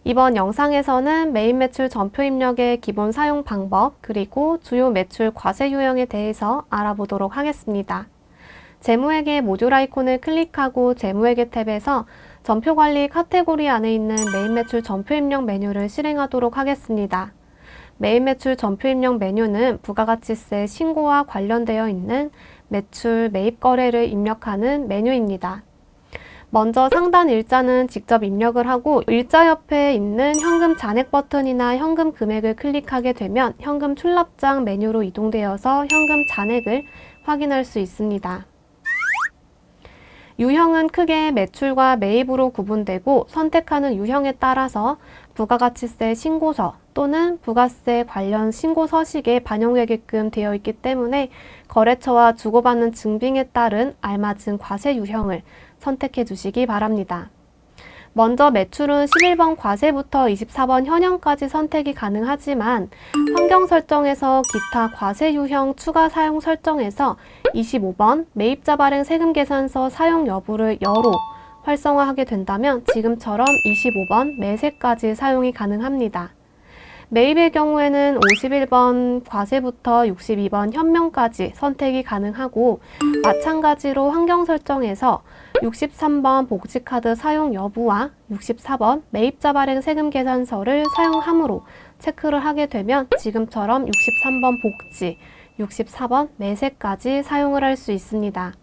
이번 영상에서는 메인 매출 전표 입력의 기본 사용 방법, 그리고 주요 매출 과세 유형에 대해서 알아보도록 하겠습니다. 재무회계 모듈 아이콘을 클릭하고 재무회계 탭에서 전표 관리 카테고리 안에 있는 메인 매출 전표 입력 메뉴를 실행하도록 하겠습니다. 메인 매출 전표 입력 메뉴는 부가가치세 신고와 관련되어 있는 매출, 매입 거래를 입력하는 메뉴입니다. 먼저 상단 일자는 직접 입력을 하고 일자 옆에 있는 현금 잔액 버튼이나 현금 금액을 클릭하게 되면 현금 출납장 메뉴로 이동되어서 현금 잔액을 확인할 수 있습니다. 유형은 크게 매출과 매입으로 구분되고 선택하는 유형에 따라서 부가가치세 신고서 또는 부가세 관련 신고 서식에 반영되게끔 되어 있기 때문에 거래처와 주고받는 증빙에 따른 알맞은 과세 유형을 선택해 주시기 바랍니다. 먼저 매출은 11번 과세부터 24번 현형까지 선택이 가능하지만 환경 설정에서 기타 과세 유형 추가 사용 설정에서 25번 매입자 발행 세금 계산서 사용 여부를 여로 활성화하게 된다면 지금처럼 25번 매세까지 사용이 가능합니다. 매입의 경우에는 51번 과세부터 62번 현명까지 선택이 가능하고 마찬가지로 환경 설정에서 63번 복지카드 사용 여부와 64번 매입자 발행 세금 계산서를 사용함으로 체크를 하게 되면 지금처럼 63번 복지, 64번 매세까지 사용을 할 수 있습니다.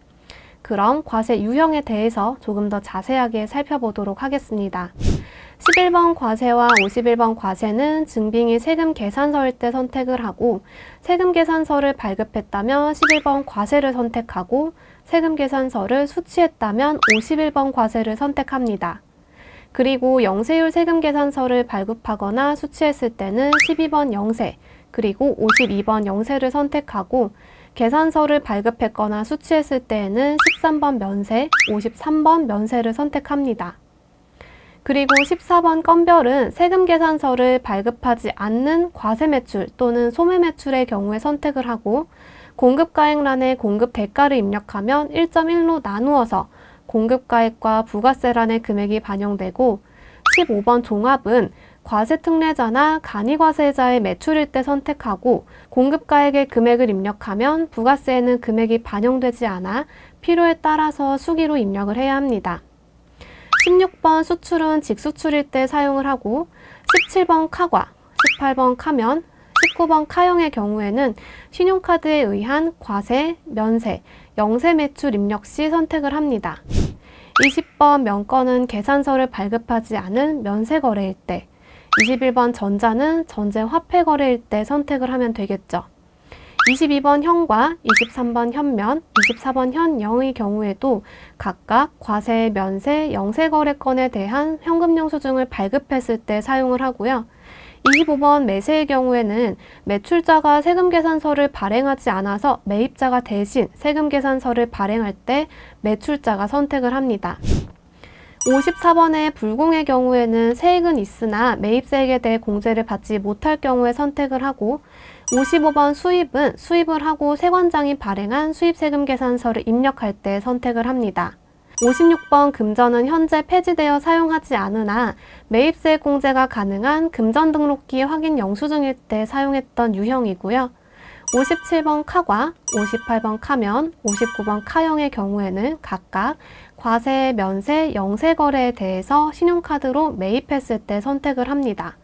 그럼 과세 유형에 대해서 조금 더 자세하게 살펴보도록 하겠습니다. 11번 과세와 51번 과세는 증빙이 세금 계산서일 때 선택을 하고 세금 계산서를 발급했다면 11번 과세를 선택하고 세금 계산서를 수취했다면 51번 과세를 선택합니다. 그리고 영세율 세금 계산서를 발급하거나 수취했을 때는 12번 영세, 그리고 52번 영세를 선택하고 계산서를 발급했거나 수취했을 때에는 13번 면세, 53번 면세를 선택합니다. 그리고 14번 건별은 세금 계산서를 발급하지 않는 과세 매출 또는 소매 매출의 경우에 선택을 하고 공급가액란에 공급 대가를 입력하면 1.1로 나누어서 공급가액과 부가세란의 금액이 반영되고 15번 종합은 과세 특례자나 간이과세자의 매출일 때 선택하고 공급가액의 금액을 입력하면 부가세에는 금액이 반영되지 않아 필요에 따라서 수기로 입력을 해야 합니다. 16번 수출은 직수출일 때 사용을 하고 17번 카과, 18번 카면, 19번 카형의 경우에는 신용카드에 의한 과세, 면세, 영세 매출 입력 시 선택을 합니다. 20번 면건은 계산서를 발급하지 않은 면세 거래일 때, 21번 전자는 전제 화폐 거래일 때 선택을 하면 되겠죠. 22번 현과 23번 현면, 24번 현영의 경우에도 각각 과세, 면세, 영세 거래건에 대한 현금 영수증을 발급했을 때 사용을 하고요. 25번 매세의 경우에는 매출자가 세금 계산서를 발행하지 않아서 매입자가 대신 세금 계산서를 발행할 때 매출자가 선택을 합니다. 54번의 불공의 경우에는 세액은 있으나 매입세액에 대해 공제를 받지 못할 경우에 선택을 하고 55번 수입은 수입을 하고 세관장이 발행한 수입세금 계산서를 입력할 때 선택을 합니다. 56번 금전은 현재 폐지되어 사용하지 않으나 매입세 공제가 가능한 금전 등록기 확인 영수증일 때 사용했던 유형이고요. 57번 카과, 58번 카면, 59번 카형의 경우에는 각각 과세, 면세, 영세 거래에 대해서 신용카드로 매입했을 때 선택을 합니다.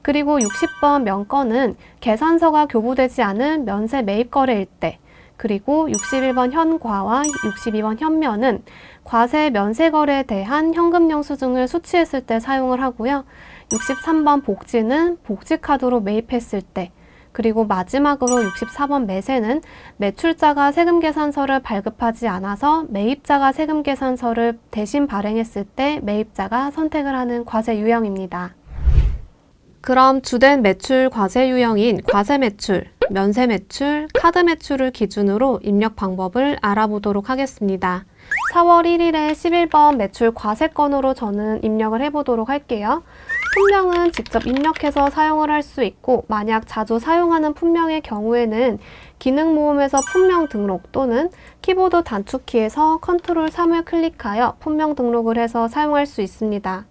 그리고 60번 면건은 계산서가 교부되지 않은 면세 매입 거래일 때, 그리고 61번 현과와 62번 현면은 과세, 면세 거래에 대한 현금 영수증을 수취했을 때 사용을 하고요. 63번 복지는 복지카드로 매입했을 때, 그리고 마지막으로 64번 매세는 매출자가 세금 계산서를 발급하지 않아서 매입자가 세금 계산서를 대신 발행했을 때 매입자가 선택을 하는 과세 유형입니다. 그럼 주된 매출 과세 유형인 과세 매출, 면세 매출, 카드 매출을 기준으로 입력 방법을 알아보도록 하겠습니다. 4월 1일에 11번 매출 과세건으로 저는 입력을 해보도록 할게요. 품명은 직접 입력해서 사용을 할 수 있고 만약 자주 사용하는 품명의 경우에는 기능 모음에서 품명 등록 또는 키보드 단축키에서 컨트롤 3을 클릭하여 품명 등록을 해서 사용할 수 있습니다.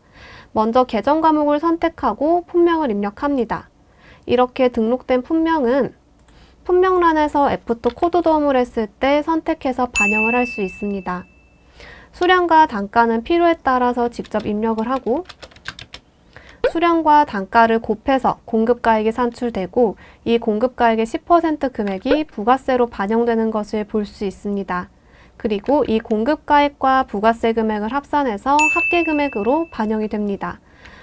먼저 계정 과목을 선택하고 품명을 입력합니다. 이렇게 등록된 품명은 품명란에서 애프터 코드 도움을 했을 때 선택해서 반영을 할 수 있습니다. 수량과 단가는 필요에 따라서 직접 입력을 하고 수량과 단가를 곱해서 공급가액이 산출되고 이 공급가액의 10% 금액이 부가세로 반영되는 것을 볼 수 있습니다. 그리고 이 공급가액과 부가세 금액을 합산해서 합계금액으로 반영이 됩니다.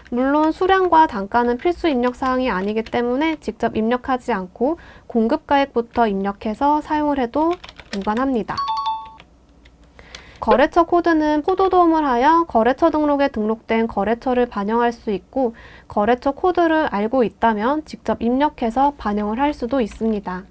물론 수량과 단가는 필수 입력 사항이 아니기 때문에 직접 입력하지 않고 공급가액부터 입력해서 사용을 해도 무관합니다. 거래처 코드는 코드 도움을 하여 거래처 등록에 등록된 거래처를 반영할 수 있고 거래처 코드를 알고 있다면 직접 입력해서 반영을 할 수도 있습니다.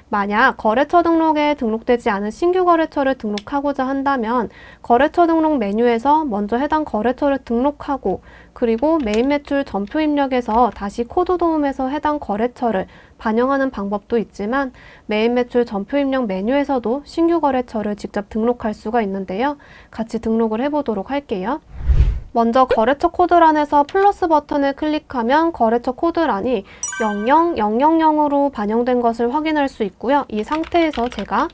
만약 거래처 등록에 등록되지 않은 신규 거래처를 등록하고자 한다면 거래처 등록 메뉴에서 먼저 해당 거래처를 등록하고 그리고 메인 매출 전표 입력에서 다시 코드 도움에서 해당 거래처를 반영하는 방법도 있지만 메인 매출 전표 입력 메뉴에서도 신규 거래처를 직접 등록할 수가 있는데요. 같이 등록을 해보도록 할게요. 먼저 거래처 코드란에서 플러스 버튼을 클릭하면 거래처 코드란이 00000으로 반영된 것을 확인할 수 있고요. 이 상태에서 제가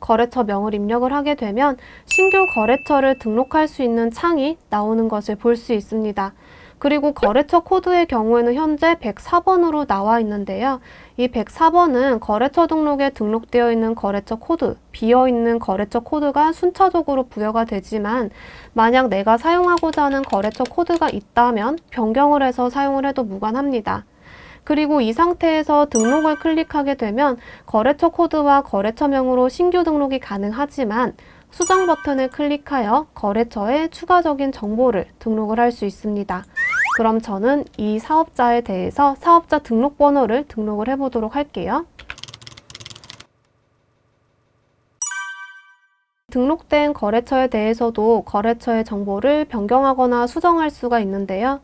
거래처 명을 입력을 하게 되면 신규 거래처를 등록할 수 있는 창이 나오는 것을 볼 수 있습니다. 그리고 거래처 코드의 경우에는 현재 104번으로 나와 있는데요. 이 104번은 거래처 등록에 등록되어 있는 거래처 코드, 비어있는 거래처 코드가 순차적으로 부여가 되지만 만약 내가 사용하고자 하는 거래처 코드가 있다면 변경을 해서 사용을 해도 무관합니다. 그리고 이 상태에서 등록을 클릭하게 되면 거래처 코드와 거래처명으로 신규 등록이 가능하지만 수정 버튼을 클릭하여 거래처에 추가적인 정보를 등록을 할 수 있습니다. 그럼 저는 이 사업자에 대해서 사업자 등록번호를 등록을 해보도록 할게요. 등록된 거래처에 대해서도 거래처의 정보를 변경하거나 수정할 수가 있는데요.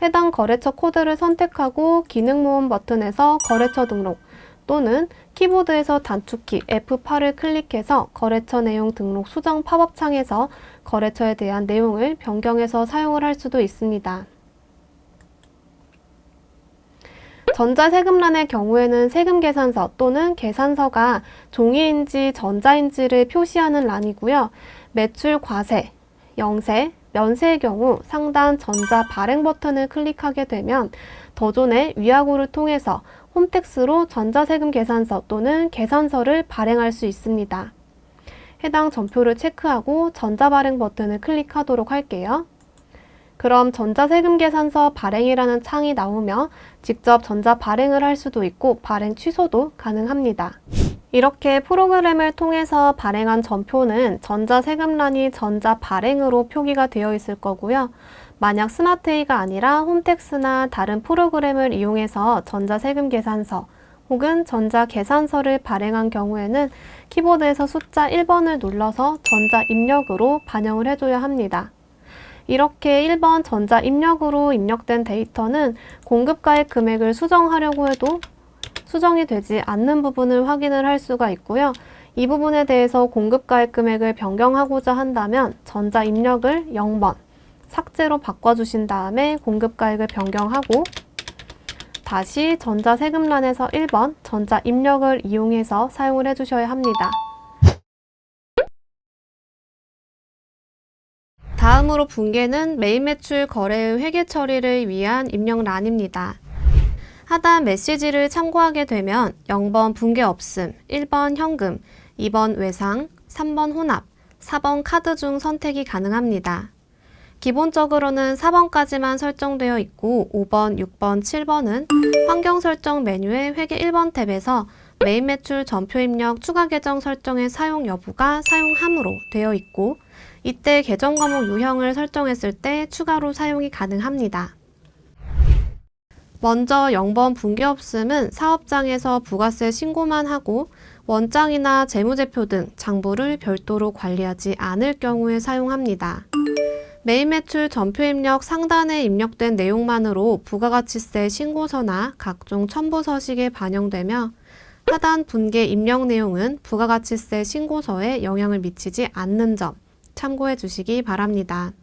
해당 거래처 코드를 선택하고 기능 모음 버튼에서 거래처 등록 또는 키보드에서 단축키 F8을 클릭해서 거래처 내용 등록 수정 팝업 창에서 거래처에 대한 내용을 변경해서 사용을 할 수도 있습니다. 전자세금란의 경우에는 세금계산서 또는 계산서가 종이인지 전자인지를 표시하는 란이고요. 매출 과세, 영세, 면세의 경우 상단 전자 발행 버튼을 클릭하게 되면 더존의 위하고를 통해서 홈택스로 전자세금 계산서 또는 계산서를 발행할 수 있습니다. 해당 전표를 체크하고 전자발행 버튼을 클릭하도록 할게요. 그럼 전자세금 계산서 발행이라는 창이 나오며 직접 전자 발행을 할 수도 있고 발행 취소도 가능합니다. 이렇게 프로그램을 통해서 발행한 전표는 전자세금란이 전자 발행으로 표기가 되어 있을 거고요. 만약 스마트A가 아니라 홈택스나 다른 프로그램을 이용해서 전자세금 계산서 혹은 전자계산서를 발행한 경우에는 키보드에서 숫자 1번을 눌러서 전자 입력으로 반영을 해줘야 합니다. 이렇게 1번 전자 입력으로 입력된 데이터는 공급가액 금액을 수정하려고 해도 수정이 되지 않는 부분을 확인을 할 수가 있고요. 이 부분에 대해서 공급가액 금액을 변경하고자 한다면 전자 입력을 0번 삭제로 바꿔주신 다음에 공급가액을 변경하고 다시 전자세금란에서 1번 전자 입력을 이용해서 사용을 해주셔야 합니다. 다음으로 분계는 메인 매출 거래의 회계 처리를 위한 입력란입니다. 하단 메시지를 참고하게 되면 0번 분계 없음, 1번 현금, 2번 외상, 3번 혼합, 4번 카드 중 선택이 가능합니다. 기본적으로는 4번까지만 설정되어 있고 5번, 6번, 7번은 환경 설정 메뉴의 회계 1번 탭에서 메인 매출 전표 입력 추가 계정 설정의 사용 여부가 사용함으로 되어 있고 이때 계정 과목 유형을 설정했을 때 추가로 사용이 가능합니다. 먼저 0번 분계 없음은 사업장에서 부가세 신고만 하고 원장이나 재무제표 등 장부를 별도로 관리하지 않을 경우에 사용합니다. 메인 매출 전표 입력 상단에 입력된 내용만으로 부가가치세 신고서나 각종 첨부 서식에 반영되며 하단 분계 입력 내용은 부가가치세 신고서에 영향을 미치지 않는 점 참고해 주시기 바랍니다.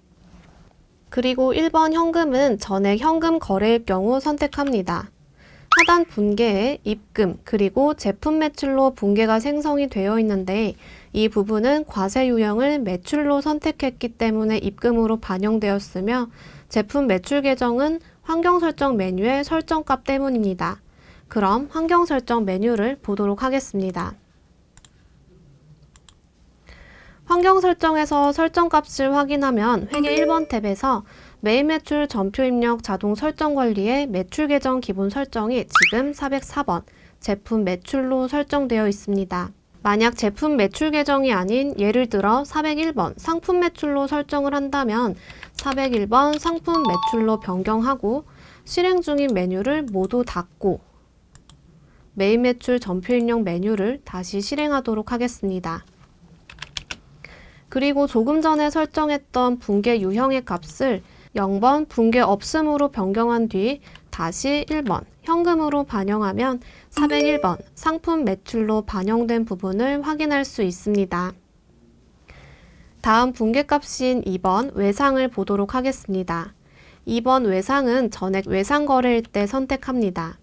그리고 1번 현금은 전액 현금 거래일 경우 선택합니다. 하단 분계에 입금 그리고 제품 매출로 분계가 생성이 되어 있는데 이 부분은 과세 유형을 매출로 선택했기 때문에 입금으로 반영되었으며 제품 매출 계정은 환경 설정 메뉴의 설정값 때문입니다. 그럼 환경 설정 메뉴를 보도록 하겠습니다. 환경 설정에서 설정값을 확인하면 회계 1번 탭에서 매입 매출 전표 입력 자동 설정 관리의 매출 계정 기본 설정이 지금 404번 제품 매출로 설정되어 있습니다. 만약 제품 매출 계정이 아닌 예를 들어 401번 상품 매출로 설정을 한다면 401번 상품 매출로 변경하고 실행 중인 메뉴를 모두 닫고 매입 매출 전표 입력 메뉴를 다시 실행하도록 하겠습니다. 그리고 조금 전에 설정했던 분계 유형의 값을 0번 분계 없음으로 변경한 뒤 다시 1번 현금으로 반영하면 401번 상품 매출로 반영된 부분을 확인할 수 있습니다. 다음 분계값인 2번 외상을 보도록 하겠습니다. 2번 외상은 전액 외상 거래일 때 선택합니다.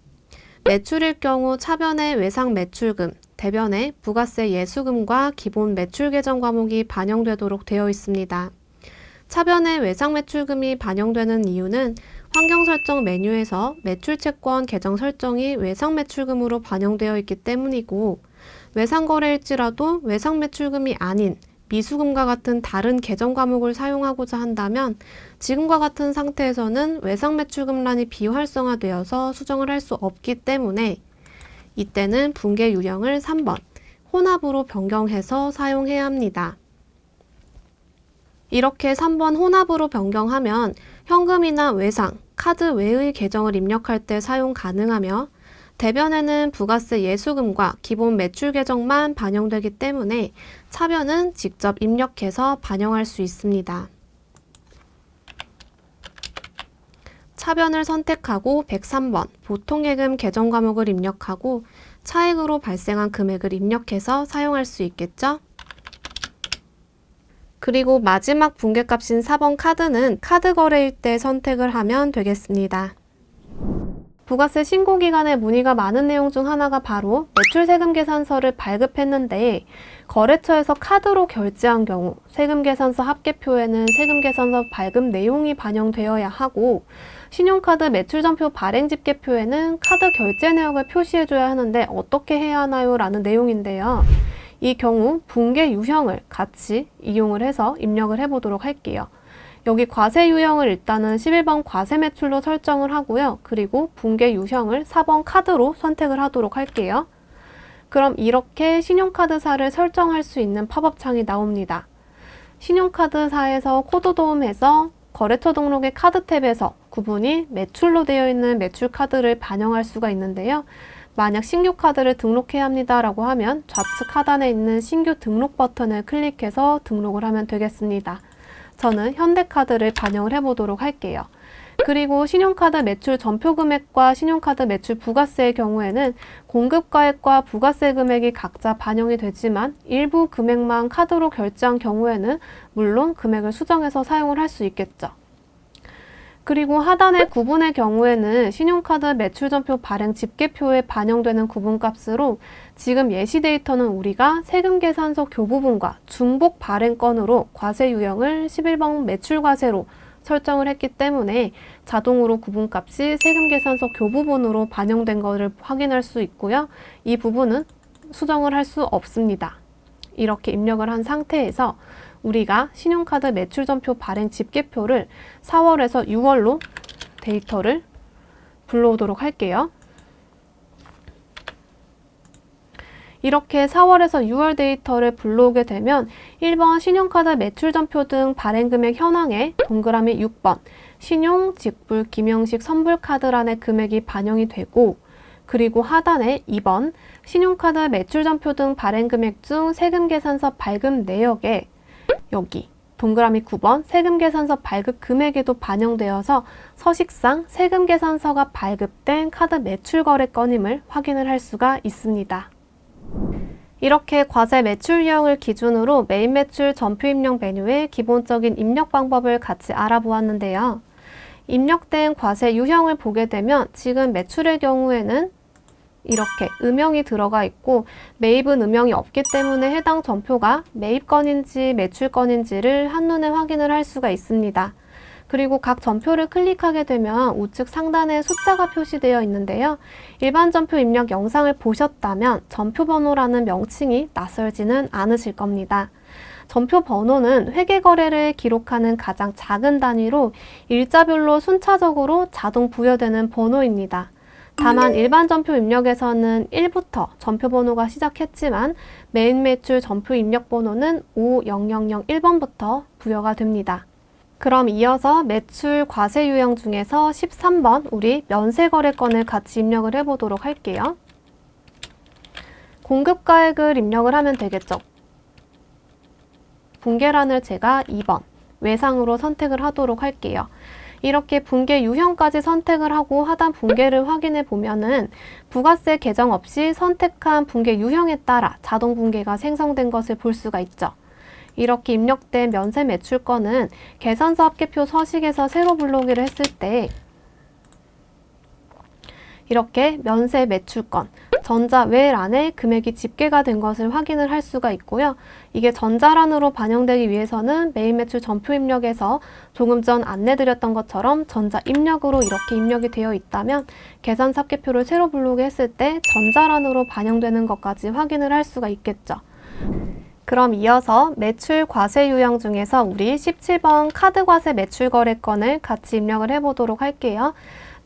매출일 경우 차변의 외상 매출금, 대변에 부가세 예수금과 기본 매출 계정 과목이 반영되도록 되어 있습니다. 차변에 외상 매출금이 반영되는 이유는 환경 설정 메뉴에서 매출 채권 계정 설정이 외상 매출금으로 반영되어 있기 때문이고 외상 거래일지라도 외상 매출금이 아닌 미수금과 같은 다른 계정 과목을 사용하고자 한다면 지금과 같은 상태에서는 외상 매출금란이 비활성화되어서 수정을 할 수 없기 때문에 이때는 분계 유형을 3번 혼합으로 변경해서 사용해야 합니다. 이렇게 3번 혼합으로 변경하면 현금이나 외상, 카드 외의 계정을 입력할 때 사용 가능하며 대변에는 부가세 예수금과 기본 매출 계정만 반영되기 때문에 차변은 직접 입력해서 반영할 수 있습니다. 차변을 선택하고 103번 보통예금 계정 과목을 입력하고 차액으로 발생한 금액을 입력해서 사용할 수 있겠죠? 그리고 마지막 분계값인 4번 카드는 카드 거래일 때 선택을 하면 되겠습니다. 부가세 신고 기간에 문의가 많은 내용 중 하나가 바로 매출세금 계산서를 발급했는데 거래처에서 카드로 결제한 경우 세금계산서 합계표에는 세금계산서 발급 내용이 반영되어야 하고 신용카드 매출전표 발행집계표에는 카드 결제 내역을 표시해줘야 하는데 어떻게 해야 하나요? 라는 내용인데요. 이 경우 분계 유형을 같이 이용을 해서 입력을 해보도록 할게요. 여기 과세 유형을 일단은 11번 과세 매출로 설정을 하고요. 그리고 분계 유형을 4번 카드로 선택을 하도록 할게요. 그럼 이렇게 신용카드사를 설정할 수 있는 팝업창이 나옵니다. 신용카드사에서 코드 도움해서 거래처 등록의 카드 탭에서 구분이 매출로 되어 있는 매출카드를 반영할 수가 있는데요. 만약 신규 카드를 등록해야 합니다 라고 하면 좌측 하단에 있는 신규 등록 버튼을 클릭해서 등록을 하면 되겠습니다. 저는 현대카드를 반영을 해보도록 할게요. 그리고 신용카드 매출 전표 금액과 신용카드 매출 부가세의 경우에는 공급가액과 부가세 금액이 각자 반영이 되지만 일부 금액만 카드로 결제한 경우에는 물론 금액을 수정해서 사용을 할 수 있겠죠. 그리고 하단의 구분의 경우에는 신용카드 매출전표 발행 집계표에 반영되는 구분값으로 지금 예시 데이터는 우리가 세금계산서 교부분과 중복 발행건으로 과세 유형을 11번 매출과세로 설정을 했기 때문에 자동으로 구분값이 세금계산서 교부분으로 반영된 것을 확인할 수 있고요. 이 부분은 수정을 할 수 없습니다. 이렇게 입력을 한 상태에서 우리가 신용카드 매출전표 발행 집계표를 4월에서 6월로 데이터를 불러오도록 할게요. 이렇게 4월에서 6월 데이터를 불러오게 되면 1번 신용카드 매출전표 등 발행금액 현황에 동그라미 6번 신용, 직불, 김영식 선불카드란의 금액이 반영이 되고 그리고 하단에 2번 신용카드 매출전표 등 발행금액 중 세금계산서 발급 내역에 여기 동그라미 9번 세금계산서 발급 금액에도 반영되어서 서식상 세금계산서가 발급된 카드 매출거래건임을 확인을 할 수가 있습니다. 이렇게 과세 매출 유형을 기준으로 메인 매출 전표 입력 메뉴의 기본적인 입력 방법을 같이 알아보았는데요. 입력된 과세 유형을 보게 되면 지금 매출의 경우에는 이렇게 음영이 들어가 있고 매입은 음영이 없기 때문에 해당 전표가 매입건인지 매출건인지를 한눈에 확인을 할 수가 있습니다. 그리고 각 전표를 클릭하게 되면 우측 상단에 숫자가 표시되어 있는데요. 일반 전표 입력 영상을 보셨다면 전표 번호라는 명칭이 낯설지는 않으실 겁니다. 전표 번호는 회계거래를 기록하는 가장 작은 단위로 일자별로 순차적으로 자동 부여되는 번호입니다. 다만 일반 전표 입력에서는 1부터 전표 번호가 시작했지만 메인 매출 전표 입력 번호는 50001번부터 부여가 됩니다. 그럼 이어서 매출 과세 유형 중에서 13번 우리 면세거래건을 같이 입력을 해보도록 할게요. 공급가액을 입력을 하면 되겠죠. 분계란을 제가 2번 외상으로 선택을 하도록 할게요. 이렇게 분계 유형까지 선택을 하고 하단 분계를 확인해 보면은 부가세 개정 없이 선택한 분계 유형에 따라 자동 분계가 생성된 것을 볼 수가 있죠. 이렇게 입력된 면세 매출건은 계산서 합계표 서식에서 세로 불러오기를 했을 때 이렇게 면세 매출건 전자외란에 금액이 집계가 된 것을 확인을 할 수가 있고요. 이게 전자란으로 반영되기 위해서는 메인 매출 전표 입력에서 조금 전 안내드렸던 것처럼 전자 입력으로 이렇게 입력이 되어 있다면 계산서 합계표를 세로 불러오게 했을 때 전자란으로 반영되는 것까지 확인을 할 수가 있겠죠. 그럼 이어서 매출 과세 유형 중에서 우리 17번 카드 과세 매출 거래건을 같이 입력을 해보도록 할게요.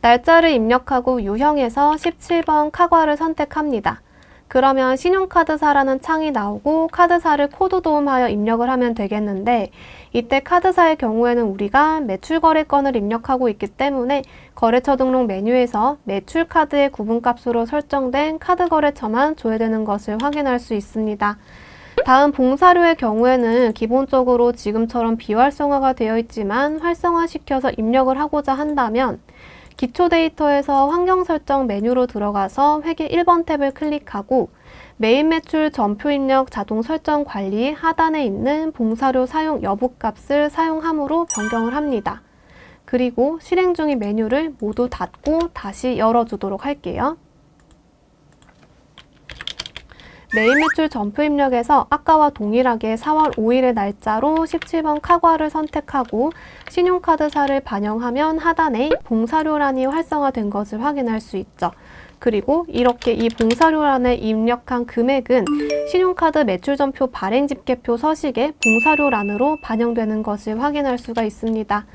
날짜를 입력하고 유형에서 17번 카과를 선택합니다. 그러면 신용카드사라는 창이 나오고 카드사를 코드 도움하여 입력을 하면 되겠는데 이때 카드사의 경우에는 우리가 매출 거래건을 입력하고 있기 때문에 거래처 등록 메뉴에서 매출 카드의 구분값으로 설정된 카드 거래처만 조회되는 것을 확인할 수 있습니다. 다음 봉사료의 경우에는 기본적으로 지금처럼 비활성화가 되어 있지만 활성화시켜서 입력을 하고자 한다면 기초 데이터에서 환경 설정 메뉴로 들어가서 회계 1번 탭을 클릭하고 메인 매출 전표 입력 자동 설정 관리 하단에 있는 봉사료 사용 여부 값을 사용함으로 변경을 합니다. 그리고 실행 중인 메뉴를 모두 닫고 다시 열어주도록 할게요. 메인 매출 전표 입력에서 아까와 동일하게 4월 5일의 날짜로 17번 카과를 선택하고 신용카드사를 반영하면 하단에 봉사료란이 활성화된 것을 확인할 수 있죠. 그리고 이렇게 이 봉사료란에 입력한 금액은 신용카드 매출전표 발행집계표 서식에 봉사료란으로 반영되는 것을 확인할 수가 있습니다.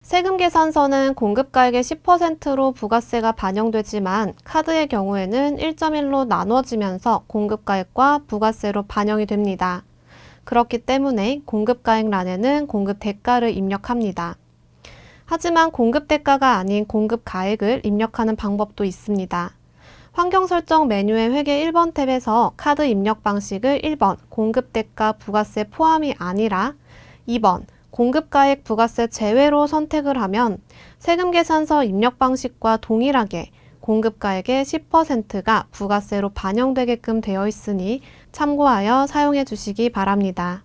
세금계산서는 공급가액의 10%로 부가세가 반영되지만 카드의 경우에는 1.1로 나눠지면서 공급가액과 부가세로 반영이 됩니다. 그렇기 때문에 공급가액란에는 공급대가를 입력합니다. 하지만 공급대가가 아닌 공급가액을 입력하는 방법도 있습니다. 환경설정 메뉴의 회계 1번 탭에서 카드 입력 방식을 1번 공급대가 부가세 포함이 아니라 2번 공급가액 부가세 제외로 선택을 하면 세금계산서 입력 방식과 동일하게 공급가액의 10%가 부가세로 반영되게끔 되어 있으니 참고하여 사용해 주시기 바랍니다.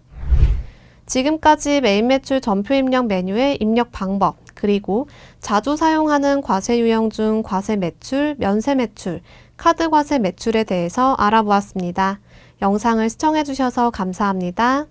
지금까지 메인 매출 전표 입력 메뉴의 입력 방법, 그리고 자주 사용하는 과세 유형 중 과세 매출, 면세 매출, 카드 과세 매출에 대해서 알아보았습니다. 영상을 시청해 주셔서 감사합니다.